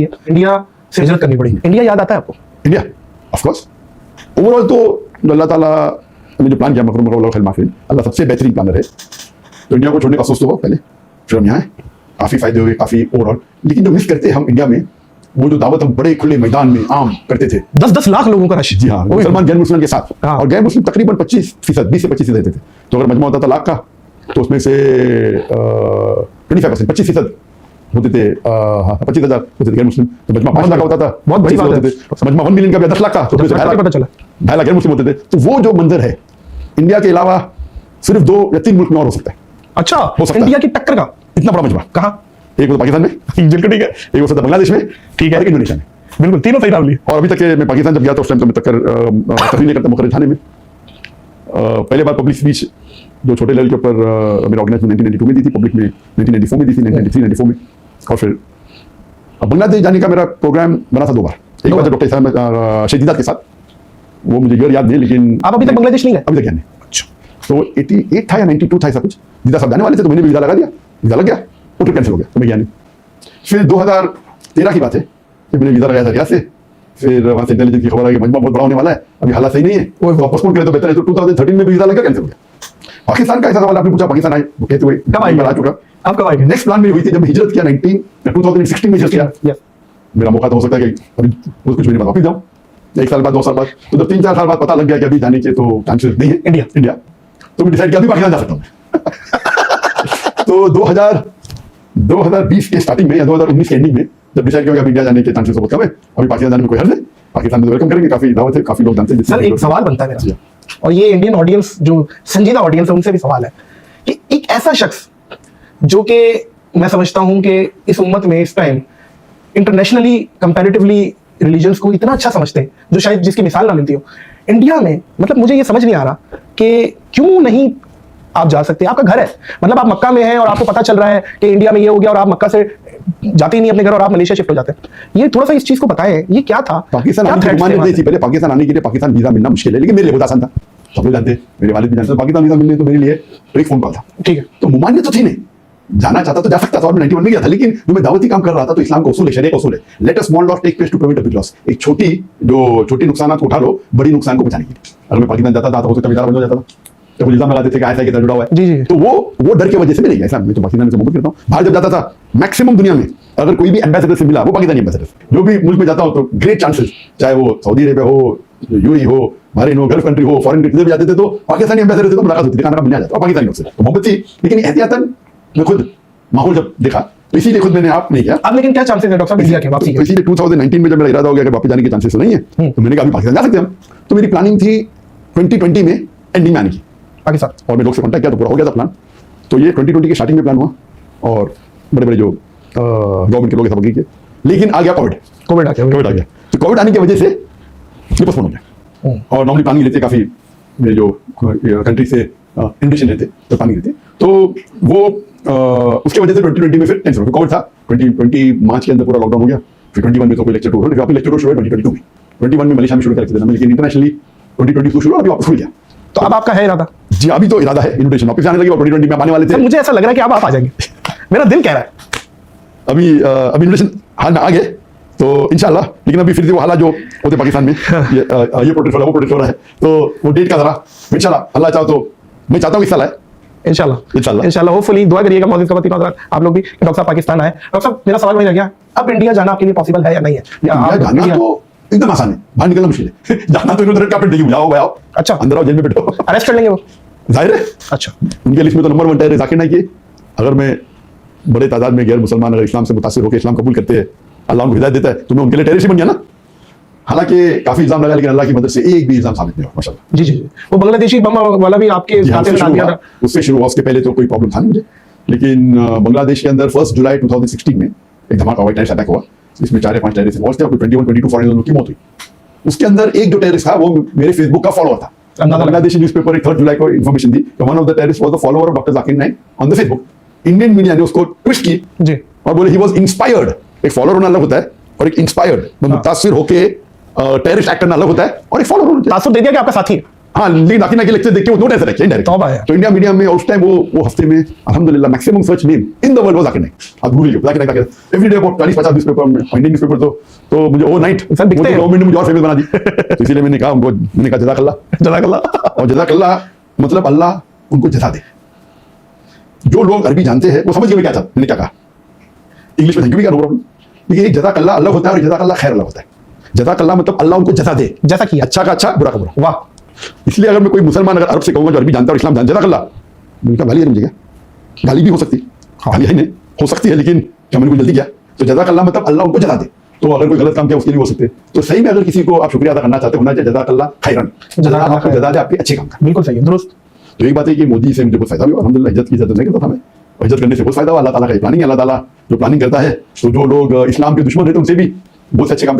India से हिजरत करनी पड़ी, इंडिया याद आता है आपको? इंडिया ऑफ कोर्स ओवरऑल तो अल्लाह ताला ने जो प्लान किया अल्लाह सबसे बेहतरीन प्लानर है। तो इंडिया को छोड़ने का सोच तो हुआ पहले, फिर हम यहाँ काफी फायदे हुए, काफी ओवरऑल। लेकिन जो मिस करते हम इंडिया में, वो जो दावत हम बड़े खुले मैदान में आम करते थे, 10-10 लाख लोगों का रश। जी हाँ, मुसलमान गैर मुसलमान के साथ, हाँ। और गैर मुस्लिम तकरीबन 25%, 20 से 25% रहते थे। तो अगर मजमा होता था लाख का, तो उसमें से 25%, 25% होते थे, 25,000 होते थे गैर मुस्लिम। तो मजमा 5 लाख का होता था, बहुत बड़ी बात है। मजमा 1 मिलियन का 10 लाख का, तो पता चला 2.5 लाख गैर मुस्लिम होते थे। तो वो जो मंजर है इंडिया के अलावा सिर्फ 2 या 3 मुल्क में और हो सकता है। अच्छा, हो सकता इंडिया की टक्कर का इतना बड़ा मजमा। कहाँ? एक तो पाकिस्तान में, बिल्कुल ठीक है, एक हो सकता है बांग्लादेश में, ठीक है, इंडोनेशिया में, बिल्कुल तीनों सही नाम लिए। और अभी तक मैं पाकिस्तान जब गया था उस टाइम तो मैं तकरीर नहीं करता मुकर्रर थाने में। पहले बार पब्लिक स्पीच जो छोटे लेवल के ऊपर मेरा ऑर्गेनाइजेशन 1992 में दी थी, पब्लिक में 1994 में दी थी, 1993-94 में। और फिर बांग्लादेश जाने का मेरा प्रोग्राम बना था 2 बार। एक बार डॉक्टर शहीदात के साथ, वो मुझे ईयर याद नहीं, लेकिन आप अभी तक बांग्लादेश नहीं गए? अभी तक गया नहीं। तो 88 था या 92 था ऐसा कुछ। दीदा साहब जाने वाले थे तो मैंने भी वीजा लगा दिया, वीजा लग गया, वो ट्रिप कैंसिल हो गया, तो मैं गया नहीं। फिर 2013 की बात है, फिर मैंने वीजा लगाया था रियाद से। फिर वहां से इंटेलिजेंस की खबर आई कि मजमा बहुत बड़ा होने वाला है, अभी हालात सही नहीं है, वो पोस्टपोन करें तो बेहतर है। तो 2013 में भी वीजा लगा, कैंसिल हो गया। पाकिस्तान का ऐसा सवाल आपने पूछा, पाकिस्तान आए कहते हुए कब आएंगे? आ चुका। आप कब आएंगे? नेक्स्ट प्लान में हुई थी जब हिजरत किया 2016 में हिजरत किया। मेरा मौका तो हो सकता है कि अभी कुछ महीने बाद वापस जाऊं, 1 साल बाद, 2 साल बाद। तो जब 3-4 साल बाद पता लग गया कि अभी जाने के तो चांसेस नहीं है इंडिया, तो मैं डिसाइड किया अभी पाकिस्तान जा सकता हूँ। तो 2020 के स्टार्टिंग में या 2019 के एंडिंग में जब डिसाइड किया कि अभी इंडिया जाने के चांसेस बहुत कम है, अभी पाकिस्तान जाने में कोई हर्ज नहीं, पाकिस्तान में वेलकम करेंगे, काफी दावत है, काफी लोग जानते हैं। सर एक सवाल बनता है मेरा, और ये इंडियन ऑडियंस जो संजीदा ऑडियंस है उनसे भी सवाल है कि एक ऐसा शख्स जो कि मैं समझता हूं कि इस उम्मत में इस टाइम इंटरनेशनली कंपैरेटिवली रिलीजन्स को इतना अच्छा समझते हैं, जो शायद जिसकी मिसाल ना मिलती हो इंडिया में, मतलब मुझे ये समझ नहीं आ रहा कि क्यों नहीं आप जा सकते? आपका घर है, मतलब आप मक्का में हैं और आपको पता चल रहा है कि इंडिया में ये हो गया, और आप मक्का से जाते ही नहीं अपने घर और आप मलेशिया शिफ्ट हो जाते हैं। ये थोड़ा सा इस चीज को बताएं, ये क्या था? पाकिस्तान आने की डिमांड नहीं थी पहले। पाकिस्तान आने के लिए पाकिस्तान वीजा मिलना मुश्किल है, लेकिन मेरे लिए बहुत आसान था। सब लोग जानते हैं, मेरे वालिद भी जानते हैं। पाकिस्तान वीजा मिलने तो मेरे लिए तो एक फोन कॉल था, ठीक है। तो मुमानियत तो थी नहीं, जाना चाहता तो जा सकता था, और मैं 91 में गया था। लेकिन जो मैं दावती काम कर रहा था तो इस्लाम का उसूल है, शरीयत का उसूल है, let a small loss take place to prevent a big loss. एक छोटी नुकसान को उठा लो बड़ी नुकसान को बचाने के लिए। अगर मैं पाकिस्तान जाता था तो हो सकता है बंद हो जाता था, तो वो इल्जाम लगाते थे कि ऐसा है कि जुड़ा हुआ है। जी। तो वो डर की वजह से मैं नहीं गया। ऐसा मैं तो पाकिस्तान से मोहब्बत करता हूँ। बाहर जब जाता था, मैक्सिमम दुनिया में अगर कोई भी एम्बेसडर से मिला, वो पाकिस्तानी एम्बेसडर, जो भी मुल्क में जाता हूँ तो ग्रेट चांसेस, चाहे वो सऊदी अरेबिया हो, यूएई हो, बहरीन हो, गल्फ कंट्री हो, फॉरेन कंट्री भी जाते थे तो पाकिस्तानी एम्बेसडर से तो मुलाकात होती थी, खाना मिल जाता था पाकिस्तानी लोग से, तो मोहब्बत थी। लेकिन एहतियातन मैं खुद माहौल जब देखा तो इसीलिए खुद मैंने आप नहीं किया। अब लेकिन क्या चांसेस है डॉक्टर साहब इंडिया के वापसी के? इसीलिए 2019 में जब मेरा इरादा हो गया कि वापस जाने के चांसेस नहीं है, तो मैंने कहा अभी पाकिस्तान जा सकते हैं हम। तो मेरी प्लानिंग थी 2020 में एंडिंग में आने की पाकिस्तान, और मैं लोग से कॉन्टैक्ट किया तो पूरा हो गया था प्लान। तो ये 2020 के स्टार्टिंग में प्लान हुआ, और बड़े जो गवर्नमेंट के लोग सब के, लेकिन आ गया कोविड आ गया। तो कोविड आने की वजह से ये पोस्टपोन हो गया। और नॉर्मली प्लानिंग रहते काफी मेरे जो कंट्री से इन्विटेशन रहते तो प्लानिंग रहते, तो वो उसके वजह से 2020 में फिर कैंसिल हो गया। कोविड था 2020 मार्च के अंदर पूरा लॉकडाउन हो गया। फिर 21 में तो कोई लेक्चर टूर हो, लेक्चर टूर शुरू हुआ 2022 में। 21 में मलेशिया में शुरू किया लेक्चर देना, लेकिन इंटरनेशनली 2022 शुरू, अभी वापस खुल गया। तो अब आपका है इरादा? जी अभी तो इरादा है, इन्विटेशन वापस आने लगी और 2020 में आने वाले थे। मुझे ऐसा लग रहा है कि अब आप आ जाएंगे मेरा दिल कह रहा है। अभी इन्विटेशन हाल में आ गए तो इंशाल्लाह, लेकिन अभी फिर से वो हालात जो होते पाकिस्तान में, ये प्रोटेस्ट हो रहा है, वो प्रोटेस्ट हो रहा है, तो वो डेट का जरा इंशाल्लाह अल्लाह चाहो तो मैं चाहता हूँ इस साल है इंशाल्लाह होपफुली दुआ करिएगा मौजूद खबरती आप लोग भी डॉक्टर साहब पाकिस्तान आए। डॉक्टर साहब मेरा सवाल वही रह गया, अब इंडिया जाना आपके लिए पॉसिबल है या नहीं है? जाना तो एकदम आसान है, बाहर निकलना मुश्किल है। जाना तो इन्होंने कार्पेट देगी, जाओ भाई आओ, अच्छा अंदर आओ, जेल में बैठो, अरेस्ट कर लेंगे वो, जाहिर है। अच्छा उनके लिस्ट में तो नंबर 1 टेररिस्ट जाकिर नाइक है। अगर मैं बड़े तादाद में गैर मुसलमान अगर इस्लाम से मुतासिर होकर इस्लाम कबूल करते हैं, अल्लाह उनको हिदायत देता है, तो मैं उनके लिए टेररिस्ट बन गया ना। हालांकि काफी इल्जाम लगा, लेकिन अल्लाह की मदद से एक भी इल्जाम साबित नहीं हुआ माशाल्लाह। जी वो बांग्लादेशी बम वाला भी आपके खाते में डाल दिया था? उससे शुरू हुआ, उसके पहले तो कोई प्रॉब्लम था नहीं मुझे, लेकिन बांग्लादेश के अंदर 1 जुलाई 2016 में एक धमाका हुआ, टेररिस्ट अटैक हुआ, जिसमें 4 या 5 टेररिस्ट इन्वॉल्व थे और 21-22 फॉरेनर्स की मौत हुई। उसके अंदर एक जो टेररिस्ट था वो मेरे फेसबुक का फॉलोअर था। बांग्लादेशी न्यूज़पेपर ने 3 जुलाई को इंफॉर्मेशन दी कि one of the terrorist was the follower of doctor Zakir Naik on the Facebook. Indian media ने उसको ट्विस्ट की जी और बोले ही वाज इंस्पायर्ड। एक फॉलोअर होना अलग होता है और एक इंस्पायर्ड मुतासिर होके टेररिस्ट एक्ट करना अलग होता है, और एक फॉलोअर होना चाहिए। तासुर दे दिया कि आपका साथी है। हाँ, लेकिन बाकी ना के लेक्चर देख के वो नोट ऐसे रखे इनडायरेक्ट। तौबा है। तो इंडिया मीडिया में उस टाइम वो हफ्ते में अल्हम्दुलिल्लाह maximum search name in the world was Zakir Naik. आप गूगल लीजिए Zakir Naik every day about 40-50 newspaper में इंडियन न्यूज़पेपर तो मुझे ओवरनाइट सर दिखते हैं। गवर्नमेंट ने मुझे और फेमस बना दी। तो इसीलिए मैंने कहा जज़ाकल्लाह जज़ाकल्लाह। और जज़ाकल्लाह मतलब अल्लाह उनको जज़ा दे। जो लोग अरबी जानते हैं वो समझ गए मैं क्या चाहता, मैंने क्या कहा। इंग्लिश में थैंक यू भी क्या नो प्रॉब्लम, लेकिन एक जज़ाकल्लाह अलग होता है और जज़ाकल्लाह खैर अलग होता है। जज़ाकल्लाह मतलब अल्लाह उनको जज़ा दे, जैसा किया अच्छा का अच्छा, बुरा का बुरा। वाह। इसलिए अगर मैं कोई मुसलमान अगर अरब से कहूंगा जो अरबी जानता है और इस्लाम जानता है जज़ाकल्लाह, मैंने कहा गाली है मुझे क्या? गाली भी हो सकती है, गाली है नहीं हो सकती है, लेकिन क्या मैंने कोई जल्दी किया? तो जज़ाकल्लाह मतलब अल्लाह उनको जज़ा दे। तो अगर कोई गलत काम किया उसके लिए हो सकते हैं। तो सही में अगर किसी को आप शुक्रिया अदा करना चाहते हो होना चाहिए जज़ाकल्लाह खैरन, जज़ाकल्लाह आपको जज़ा दे आपके अच्छे काम का। बिल्कुल सही है, दुरुस्त। तो एक बात है कि मोदी से मुझे बहुत फायदा हुआ अल्हम्दुलिल्लाह। हिजरत की इजाजत नहीं करता था मैं, और हिजरत करने से बहुत फायदा हुआ। अल्लाह ताला का प्लानिंग है, अल्लाह ताला जो प्लानिंग करता है। तो जो लोग इस्लाम के दुश्मन रहते हैं उनसे भी बहुत अच्छे काम